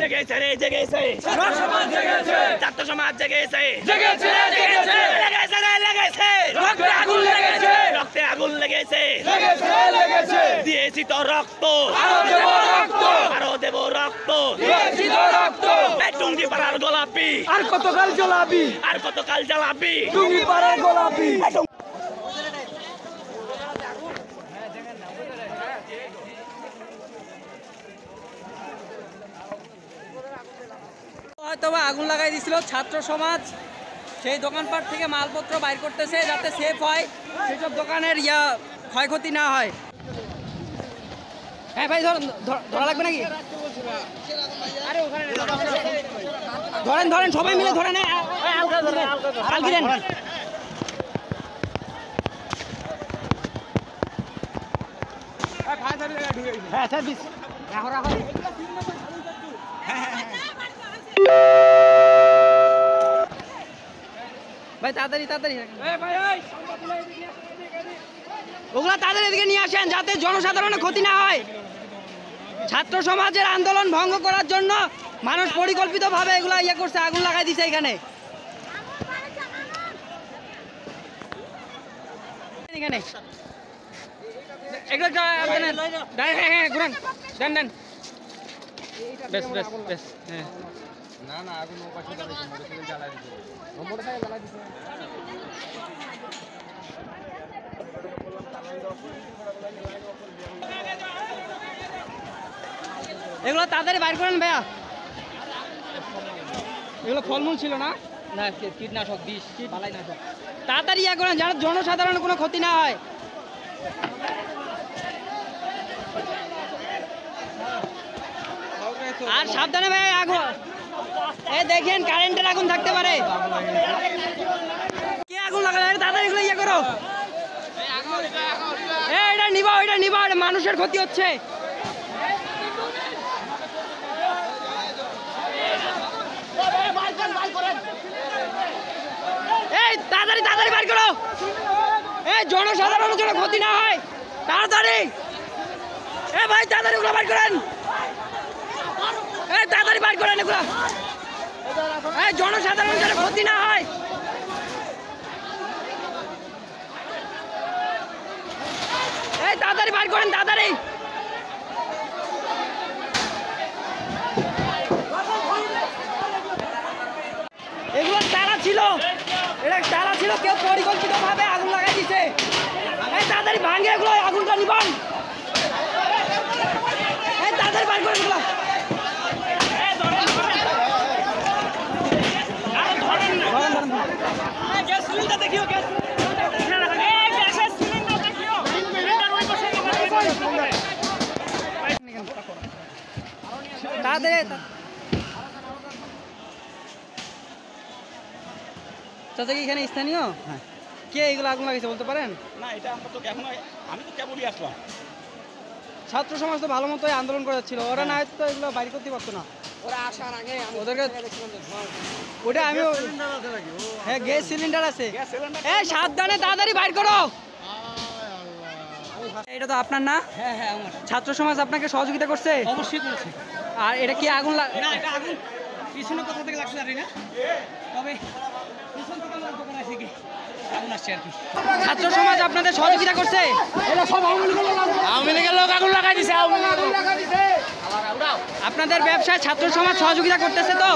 জেগেছে রে জেগেছে ছাত্র সমাজ জেগেছে রক্তে আগুন লেগেছে দিয়েছি তো রক্ত আরো দেব রক্ত টুঙ্গি পাড়ার গোলাপি আর কতকাল জ্বালাবি টুঙ্গি পাড়ার গোলাপি। হয়তোবা আগুন লাগাই দিছিল ছাত্র সমাজ, সেই দোকানপাট থেকে মালপত্র বাইর করতেছে যাতে সেফ হয়, সেসব দোকানের ক্ষয়ক্ষতি না হয়। হ্যাঁ ভাই ধরা লাগবে নাকি? ধরেন সবাই মিলে ধরেন। ভাই তাড়াতাড়ি ওগুলা তাদের এদিকে নিয়ে আসেন যাতে জনসাধারণের ক্ষতি না হয়। ছাত্র সমাজের আন্দোলন ভঙ্গ করার জন্য মানুষ পরিকল্পিতভাবে এগুলা করছে, আগুন লাগাই দিছে এখানে। এগুলো তাড়াতাড়ি বাইর করেন ভাইয়া। এগুলো ফলমূল ছিল না, কীটনাশক বিষ, তাড়াতাড়ি করেন যেন জনসাধারণের কোনো ক্ষতি না হয়। আর সাবধানে ভাই, আগুন দেখেন কারেন্টের আগুন থাকতে পারে। কে আগুন লাগালে? তাড়াতাড়ি এগুলো করো। এটা নিবা, মানুষের ক্ষতি হচ্ছে। এই তাড়াতাড়ি বাইর করো, এই জনসাধারণের জন্য ক্ষতি না হয়, তাড়াতাড়ি। ভাই তাড়াতাড়ি ওগুলো বাইর করেন, তাড়াতাড়ি বাইর করেন এগুলো, জনসাধারণের জন্য ক্ষতি না হয়। তাড়াতাড়ি বাইর করেন, তাড়াতাড়ি। এগুলো তারা ছিল, কেউ পরিকল্পিত ভাবে আগুন লাগাই দিছে। তাড়াতাড়ি ভাঙে এগুলো, আগুনটা নিবান। তাড়াতাড়ি বাইর করেন এগুলো। চাচা কি এখানে স্থানীয়? হ্যাঁ। কে এগুলো আগুন লাগিয়েছে বলতে পারেন? না, এটা আমরা তো এখন, আমি তো কেবলই আসলাম। ছাত্র সমাজ তো ভালো মতোই আন্দোলন করেছিল, ওরা না হয়তো এগুলো বাইরে করতে পারতো না। ওরা আসার আগে ওদেরকে ওটা আমি, হ্যাঁ গ্যাস সিলিন্ডার আছে। সাবধানে তাড়াতাড়ি বাইর করো। এটা তো আপনার না? হ্যাঁ আমার। ছাত্র সমাজ আপনাকে সহযোগিতা করছে? অবশ্যই করেছে। আর এটা কি আগুন না, এটা আগুন পিছনে কোথা থেকে লাগছে জানি না, তবে পিছন থেকে আমার দোকানে আসে কি আগুন আসছে আর কি। ছাত্র সমাজ আপনাদের সহযোগিতা করছে? এটা সব আওয়ামী লীগের লোক আগুন লাগাই দিছে। আপনাদের ব্যবসায় ছাত্র সমাজ সহযোগিতা করতেছে তো?